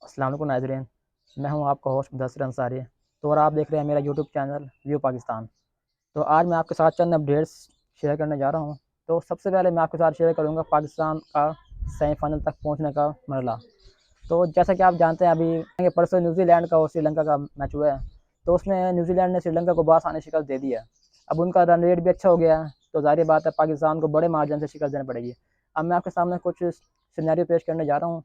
अस्सलाम वालेकुम नाज़रीन, मैं हूं आपका होस्ट मुदस्सिर अंसारी। तो और आप देख रहे हैं मेरा यूट्यूब चैनल व्यू पाकिस्तान। तो आज मैं आपके साथ चंद अपडेट्स शेयर करने जा रहा हूं। तो सबसे पहले मैं आपके साथ शेयर करूंगा पाकिस्तान का सेमीफाइनल तक पहुंचने का मरला। तो जैसा कि आप जानते हैं अभी परसों न्यूजीलैंड का और श्रीलंका का मैच हुआ है। तो उसमें न्यूजीलैंड ने श्रीलंका को बासानी शिकस्त दे दी है। अब उनका रन रेट भी अच्छा हो गया है, तो ज़ाहिर बात है पाकिस्तान को बड़े मार्जिन से शिकस्त देनी पड़ेगी। अब मैं आपके सामने कुछ सिनेरियो पेश करने जा रहा हूँ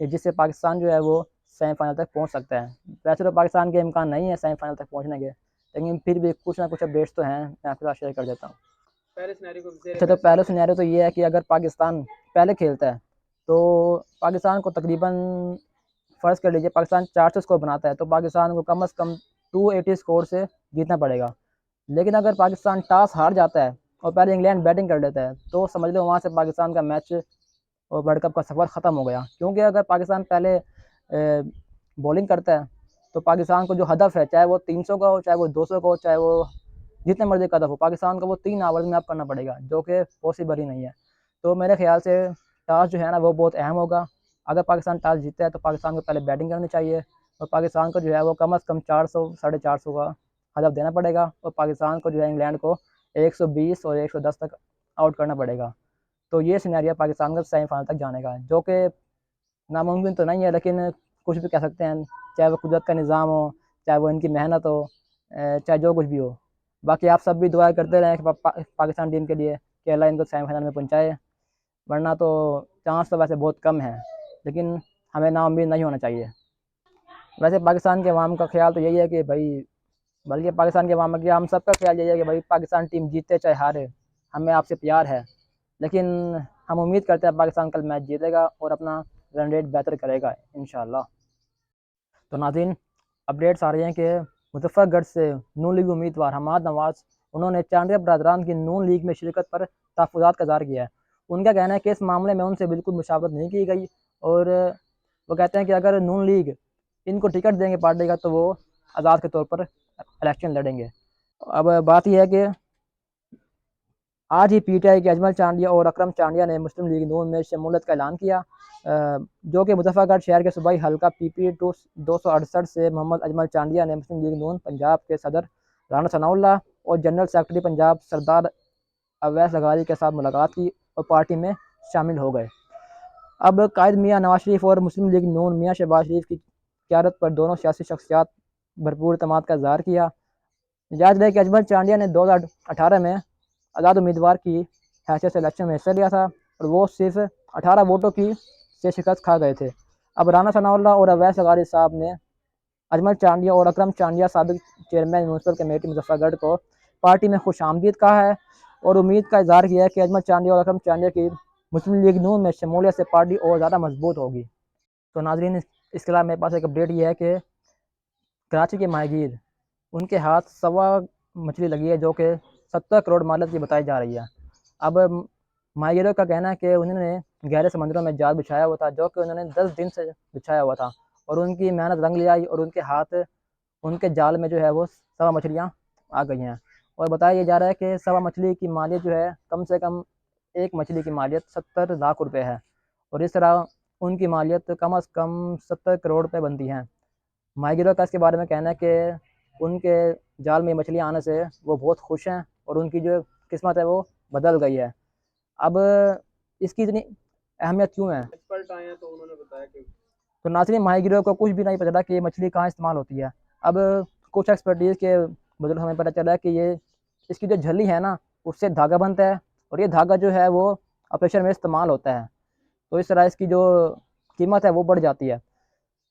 जिससे पाकिस्तान जो है वो सेमीफाइनल तक पहुंच सकता है। वैसे तो पाकिस्तान के इम्कान नहीं है सेमीफाइनल तक पहुंचने के, लेकिन फिर भी कुछ ना कुछ अपडेट्स तो हैं, मैं आपके साथ शेयर कर देता हूँ। अच्छा, तो पहला सिनेरियो तो ये है कि अगर पाकिस्तान पहले खेलता है तो पाकिस्तान को तकरीबन फ़र्ज़ कर लीजिए पाकिस्तान 400 स्कोर बनाता है, तो पाकिस्तान को कम से कम 280 स्कोर से जीतना पड़ेगा। लेकिन अगर पाकिस्तान टॉस हार जाता है और पहले इंग्लैंड बैटिंग कर लेता है, तो समझ लो वहाँ से पाकिस्तान का मैच और वर्ल्ड कप का सफ़र ख़त्म हो गया। क्योंकि अगर पाकिस्तान पहले बॉलिंग करता है तो पाकिस्तान को जो हदफ है, चाहे वो 300 का हो, चाहे वो 200 का हो, चाहे वो जितने मर्जी का हदफ हो, पाकिस्तान को वो 3 ओवर में अप करना पड़ेगा, जो कि पॉसिबल ही नहीं है। तो मेरे ख्याल से टॉस जो है ना वो बहुत अहम होगा। अगर पाकिस्तान टॉस जीतता है तो पाकिस्तान को पहले बैटिंग करनी चाहिए और पाकिस्तान को जो है वो कम से कम 400 साढ़े 400 का हदफ देना पड़ेगा और पाकिस्तान को जो है इंग्लैंड को 120 और 110 तक आउट करना पड़ेगा। तो ये सिनेरियो पाकिस्तान का सेमीफाइनल तक जाने का है, जो कि नामुमकिन तो नहीं है, लेकिन कुछ भी कह सकते हैं। चाहे वो कुदरत का निज़ाम हो, चाहे वो इनकी मेहनत हो, चाहे जो कुछ भी हो। बाकी आप सब भी दुआ करते रहें कि पाकिस्तान टीम के लिए कि अल्लाह इनको सेमीफाइनल में पहुँचाए। वरना तो चांस तो वैसे बहुत कम है, लेकिन हमें नाउम्मीद नहीं होना चाहिए। वैसे पाकिस्तान के अवाम का ख्याल तो यही है कि भाई, बल्कि पाकिस्तान के अवाम का हम सबका ख्याल यही है कि भाई पाकिस्तान टीम जीते चाहे हारे, हमें आपसे प्यार है। लेकिन हम उम्मीद करते हैं पाकिस्तान कल मैच जीतेगा और अपना रन रेट बेहतर करेगा इंशाल्लाह। तो नाज़रीन, अपडेट्स आ रही हैं कि मुजफ्फरगढ़ से नून लीग उम्मीदवार हमाद नवाज, उन्होंने चांडिया बरदरान की नून लीग में शिरकत पर तहफ़्फ़ुज़ात का इज़हार किया है। उनका कहना है कि इस मामले में उनसे बिल्कुल मुशावरत नहीं की गई और वो कहते हैं कि अगर नून लीग इनको टिकट देंगे पार्टी का तो वो आज़ाद के तौर पर इलेक्शन लड़ेंगे। अब बात यह है कि आज ही पीटीआई के अजमल चांडिया और अकरम चांडिया ने मुस्लिम लीग नून में शमूलियत का ऐलान किया, जो कि मुजफ्फरगढ़ शहर के सूबाई हल्का पीपी 268 से मोहम्मद अजमल चांडिया ने मुस्लिम लीग नून पंजाब के सदर राना सनाउल्लाह और जनरल सेक्रेटरी पंजाब सरदार अवैस लगारी के साथ मुलाकात की और पार्टी में शामिल हो गए। अब कायद मियाँ नवाज शरीफ और मुस्लिम लीग नून मियाँ शहबाज शरीफ की क़यादत पर दोनों सियासी शख्सियात भरपूर अतमाद का इज़हार किया। याद रहे कि अजमल चांडिया ने 2018 में आज़ाद उम्मीदवार की हैसियत से इलेक्शन में हिस्सा लिया था और वो सिर्फ 18 वोटों की से शिकस्त खा गए थे। अब राना सनाउल्लाह और अवैस लगारी साहब ने अजमल चांडिया और अकरम चांडिया साबिक चेयरमैन म्यूनसिपल कमेटी मुजफ्फरगढ़ को पार्टी में खुशामदीद कहा है और उम्मीद का इजहार किया है कि अजमल चांडिया और अकरम चांडिया की मुस्लिम लीग नून में शमूलियत से पार्टी और ज़्यादा मजबूत होगी। तो नाजरीन, इसके अलावा मेरे पास एक अपडेट ये है कि कराची के माहीगीर, उनके हाथ सवा मछली लगी है, जो कि 70 करोड़ मालियत की बताई जा रही है। अब माहीगीरों का कहना है कि उन्होंने गहरे समंदरों में जाल बिछाया हुआ था, जो कि उन्होंने 10 दिन से बिछाया हुआ था और उनकी मेहनत रंग ले आई और उनके हाथ उनके जाल में जो है वो सवा मछलियाँ आ गई हैं। और बताया ये जा रहा है कि सवा मछली की मालियत जो है कम से कम एक मछली की मालियत 70 लाख रुपए है और इस तरह उनकी मालियत कम से कम 70 करोड़ रुपए बनती है। माहीगीरों का इसके बारे में कहना है कि उनके जाल में मछलियाँ आने से वो बहुत खुश हैं और उनकी जो किस्मत है वो बदल गई है। अब इसकी इतनी अहमियत क्यों है? एक्सपर्ट आए हैं तो उन्होंने बताया कि तो नाज़रीन, माहीगीरों को कुछ भी नहीं पता था कि ये मछली कहाँ इस्तेमाल होती है। अब कुछ एक्सपर्टीज़ के बदौलत हमें पता चला है कि ये इसकी जो झल्ली है ना, उससे धागा बनता है और ये धागा जो है वो ऑपरेशन में इस्तेमाल होता है। तो इस तरह इसकी जो कीमत है वो बढ़ जाती है।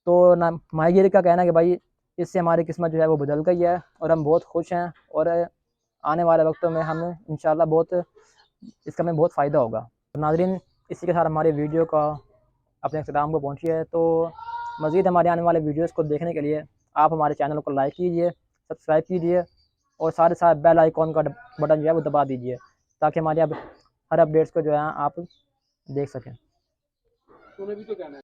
तो ना माहीगीर का कहना है कि भाई इससे हमारी किस्मत जो है वो बदल गई है और हम बहुत खुश हैं और आने वाले वक्तों में हम इंशाल्लाह बहुत इसका हमें बहुत फ़ायदा होगा। तो नाज़रीन, इसी के साथ हमारे वीडियो का अपने अख्ताम को पहुँची है। तो मज़ीद हमारे आने वाले वीडियोज़ को देखने के लिए आप हमारे चैनल को लाइक कीजिए, सब्सक्राइब कीजिए और साथ ही साथ बेल आइकॉन का बटन जो है वो दबा दीजिए, ताकि हमारे अब हर अपडेट्स को जो है आप देख सकें। उन्हें भी तो कहना है।